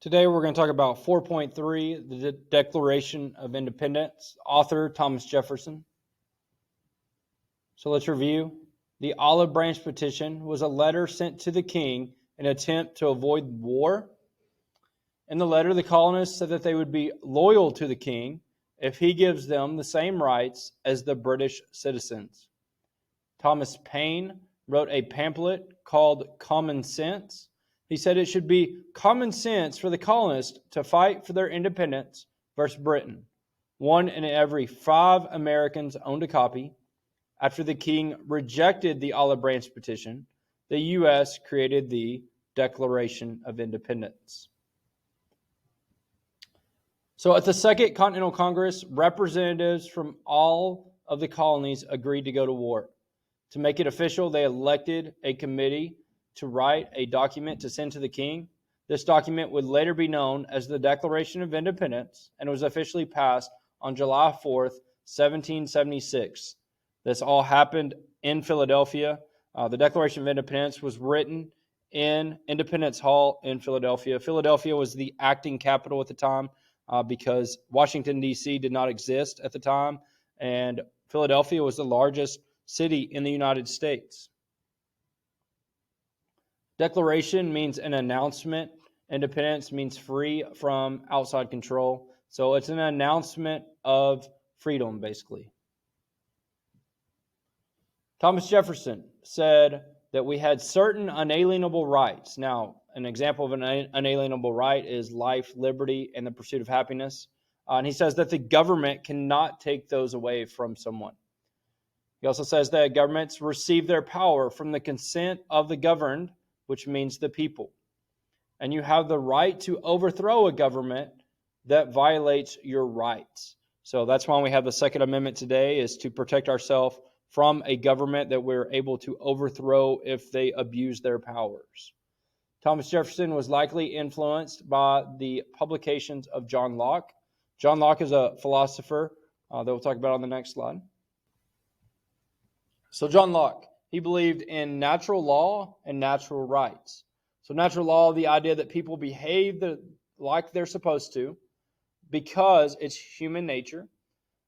Today we're going to talk about 4.3, the Declaration of Independence, author Thomas Jefferson. So let's review. The Olive Branch Petition was a letter sent to the king in an attempt to avoid war. In the letter, the colonists said that they would be loyal to the king if he gives them the same rights as the British citizens. Thomas Paine wrote a pamphlet called Common Sense. He said it should be common sense for the colonists to fight for their independence versus Britain. 1 in every 5 Americans owned a copy. After the king rejected the Olive Branch Petition, the U.S. created the Declaration of Independence. So at the Second Continental Congress, representatives from all of the colonies agreed to go to war. To make it official, they elected a committee to write a document to send to the king. This document would later be known as the Declaration of Independence and was officially passed on July 4th, 1776. This all happened in Philadelphia. The Declaration of Independence was written in Independence Hall in Philadelphia. Philadelphia was the acting capital at the time because Washington, D.C. did not exist at the time, and Philadelphia was the largest city in the United States. Declaration means an announcement. Independence means free from outside control. So it's an announcement of freedom, basically. Thomas Jefferson said that we had certain unalienable rights. Now, an example of an unalienable right is life, liberty, and the pursuit of happiness. And he says that the government cannot take those away from someone. He also says that governments receive their power from the consent of the governed, which means the people. And you have the right to overthrow a government that violates your rights. So that's why we have the Second Amendment today, is to protect ourselves from a government that we're able to overthrow if they abuse their powers. Thomas Jefferson was likely influenced by the publications of John Locke. John Locke is a philosopher that we'll talk about on the next slide. So John Locke, he believed in natural law and natural rights. So natural law, the idea that people behave like they're supposed to because it's human nature.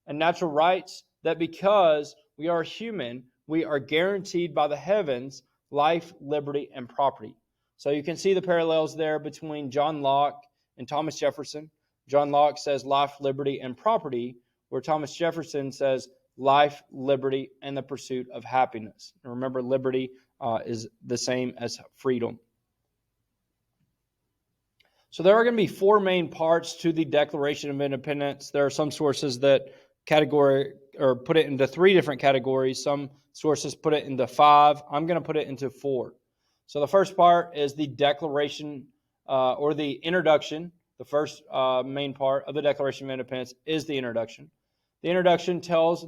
And natural rights, that because we are human, we are guaranteed by the heavens life, liberty, and property. So you can see the parallels there between John Locke and Thomas Jefferson. John Locke says life, liberty, and property, where Thomas Jefferson says life, liberty, and the pursuit of happiness. And remember, liberty is the same as freedom. So there are going to be 4 main parts to the Declaration of Independence. There are some sources that put it into 3 different categories. Some sources put it into 5. I'm going to put it into 4. So the first part is the Declaration or the introduction. The first main part of the Declaration of Independence is the introduction. The introduction tells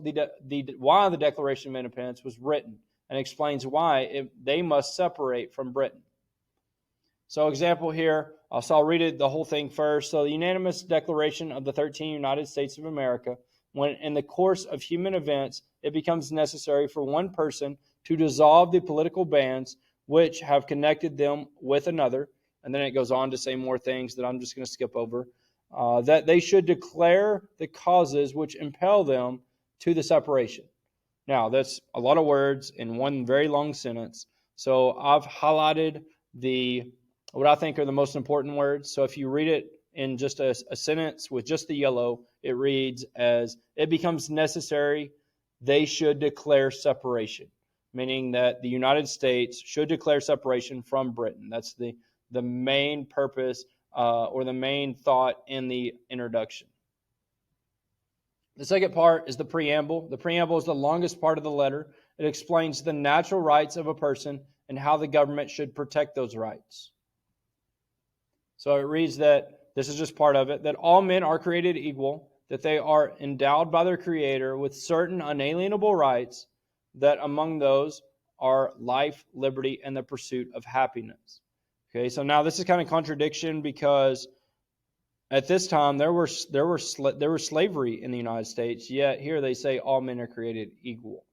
why the Declaration of Independence was written and explains why they must separate from Britain. So example here, so I'll read the whole thing first. So the unanimous declaration of the 13 United States of America, when in the course of human events it becomes necessary for one person to dissolve the political bands which have connected them with another, and then it goes on to say more things that I'm just going to skip over, that they should declare the causes which impel them to the separation. Now, that's a lot of words in one very long sentence. So I've highlighted what I think are the most important words. So if you read it in just a sentence with just the yellow, it reads as, it becomes necessary, they should declare separation, meaning that the United States should declare separation from Britain. That's the main purpose or the main thought in the introduction. The second part is the preamble. The preamble is the longest part of the letter. It explains the natural rights of a person and how the government should protect those rights. So it reads that, this is just part of it, that all men are created equal, that they are endowed by their Creator with certain unalienable rights, that among those are life, liberty, and the pursuit of happiness. Okay, so now this is kind of contradiction because at this time there was slavery in the United States, yet here they say all men are created equal.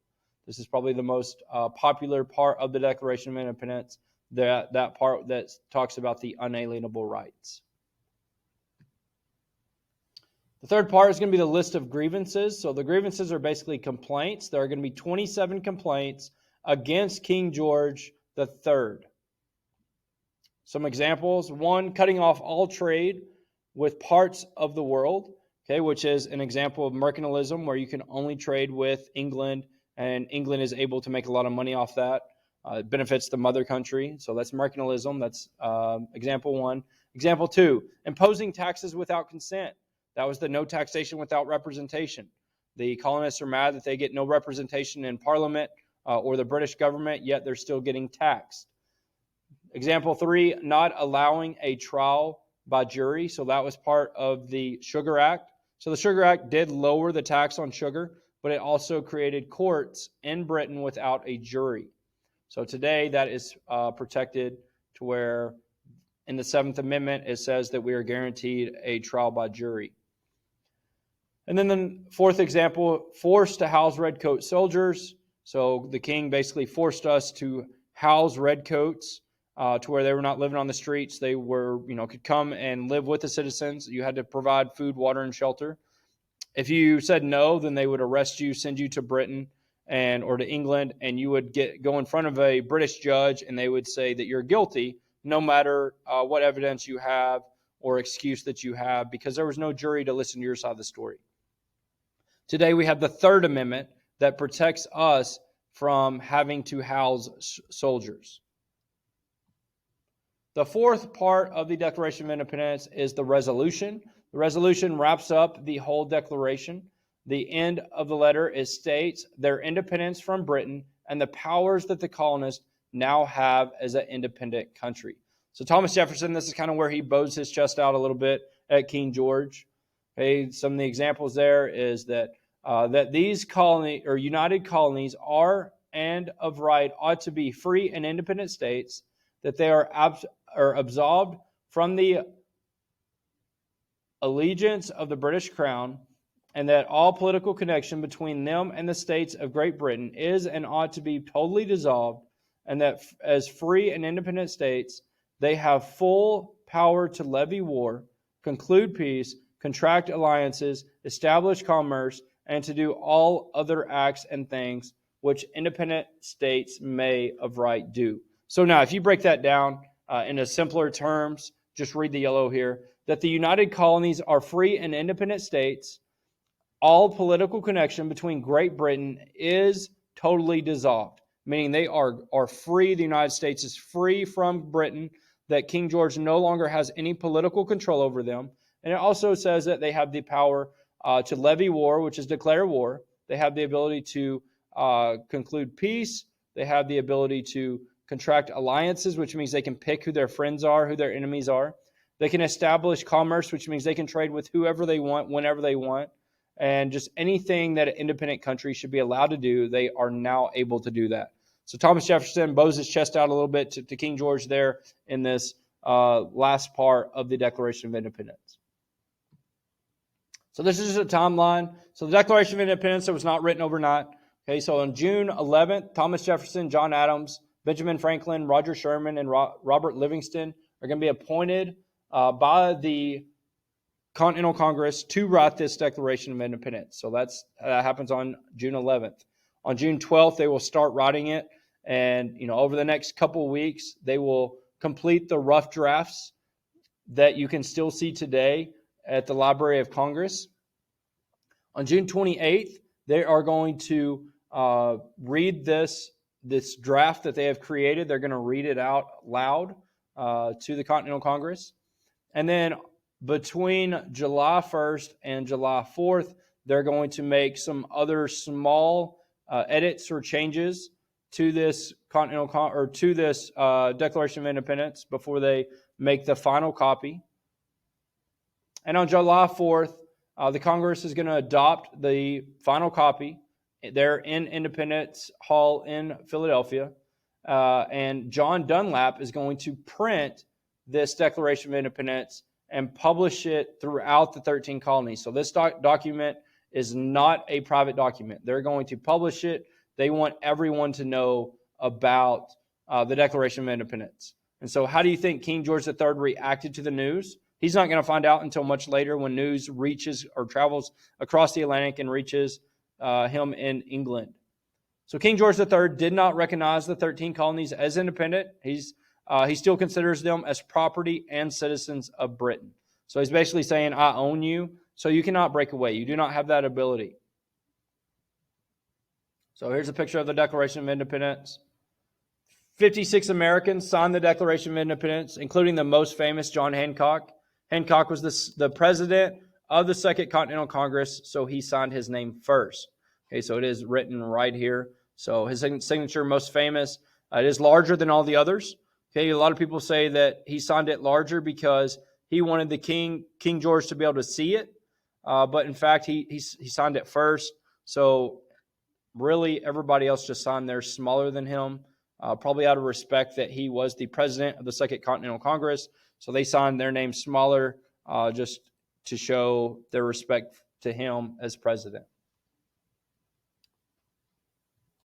This is probably the most popular part of the Declaration of Independence, that part that talks about the unalienable rights. The third part is going to be the list of grievances. So the grievances are basically complaints. There are going to be 27 complaints against King George III. Some examples: 1, cutting off all trade with parts of the world, okay, which is an example of mercantilism, where you can only trade with England, and England is able to make a lot of money off that. It benefits the mother country, so that's mercantilism. That's example 1. Example 2, imposing taxes without consent. That was the no taxation without representation. The colonists are mad that they get no representation in Parliament or the British government, yet they're still getting taxed. Example 3, not allowing a trial by jury. So that was part of the Sugar Act. So the Sugar Act did lower the tax on sugar, but it also created courts in Britain without a jury. So today that is protected, to where in the 7th Amendment it says that we are guaranteed a trial by jury. And then the 4th example, forced to house redcoat soldiers. So the king basically forced us to house redcoats to where they were not living on the streets. They were, could come and live with the citizens. You had to provide food, water, and shelter. If you said no, then they would arrest you, send you to Britain or to England, and you would go in front of a British judge, and they would say that you're guilty, no matter what evidence you have or excuse that you have, because there was no jury to listen to your side of the story. Today we have the 3rd Amendment that protects us from having to house soldiers. The 4th part of the Declaration of Independence is the resolution. The resolution wraps up the whole declaration. The end of the letter states their independence from Britain and the powers that the colonists now have as an independent country. So Thomas Jefferson, this is kind of where he bows his chest out a little bit at King George. Okay, some of the examples there is that these united colonies are and of right ought to be free and independent states, that they are absolved from the allegiance of the British Crown, and that all political connection between them and the states of Great Britain is and ought to be totally dissolved, and that as free and independent states, they have full power to levy war, conclude peace, contract alliances, establish commerce, and to do all other acts and things which independent states may of right do. So now, if you break that down into simpler terms, just read the yellow here, that the United Colonies are free and independent states. All political connection between Great Britain is totally dissolved, meaning they are free. The United States is free from Britain, that King George no longer has any political control over them. And it also says that they have the power to levy war, which is declare war. They have the ability to conclude peace. They have the ability to contract alliances, which means they can pick who their friends are, who their enemies are. They can establish commerce, which means they can trade with whoever they want, whenever they want. And just anything that an independent country should be allowed to do, they are now able to do that. So Thomas Jefferson bows his chest out a little bit to King George there in this last part of the Declaration of Independence. So this is just a timeline. So the Declaration of Independence, it was not written overnight. Okay, so on June 11th, Thomas Jefferson, John Adams, Benjamin Franklin, Roger Sherman, and Robert Livingston are going to be appointed by the Continental Congress to write this Declaration of Independence. So that happens on June 11th. On June 12th, they will start writing it. And, over the next couple of weeks, they will complete the rough drafts that you can still see today at the Library of Congress. On June 28th, they are going to read this draft that they have created. They're going to read it out loud to the Continental Congress. And then between July 1st and July 4th, they're going to make some other small edits or changes to this Declaration of Independence before they make the final copy. And on July 4th, the Congress is going to adopt the final copy there in Independence Hall in Philadelphia. And John Dunlap is going to print this Declaration of Independence and publish it throughout the 13 colonies. So this document is not a private document. They're going to publish it. They want everyone to know about the Declaration of Independence. And so how do you think King George III reacted to the news? He's not going to find out until much later when news reaches or travels across the Atlantic and reaches him in England. So King George III did not recognize the 13 colonies as independent. He still considers them as property and citizens of Britain. So he's basically saying, I own you, so you cannot break away. You do not have that ability. So here's a picture of the Declaration of Independence. 56 Americans signed the Declaration of Independence, including the most famous, John Hancock. Hancock was the president of the Second Continental Congress, so he signed his name first. Okay, so it is written right here. So his signature, most famous. It is larger than all the others. Okay, a lot of people say that he signed it larger because he wanted the King George, to be able to see it. But in fact, he signed it first. So really, everybody else just signed theirs smaller than him, probably out of respect that he was the president of the Second Continental Congress. So they signed their name smaller just to show their respect to him as president.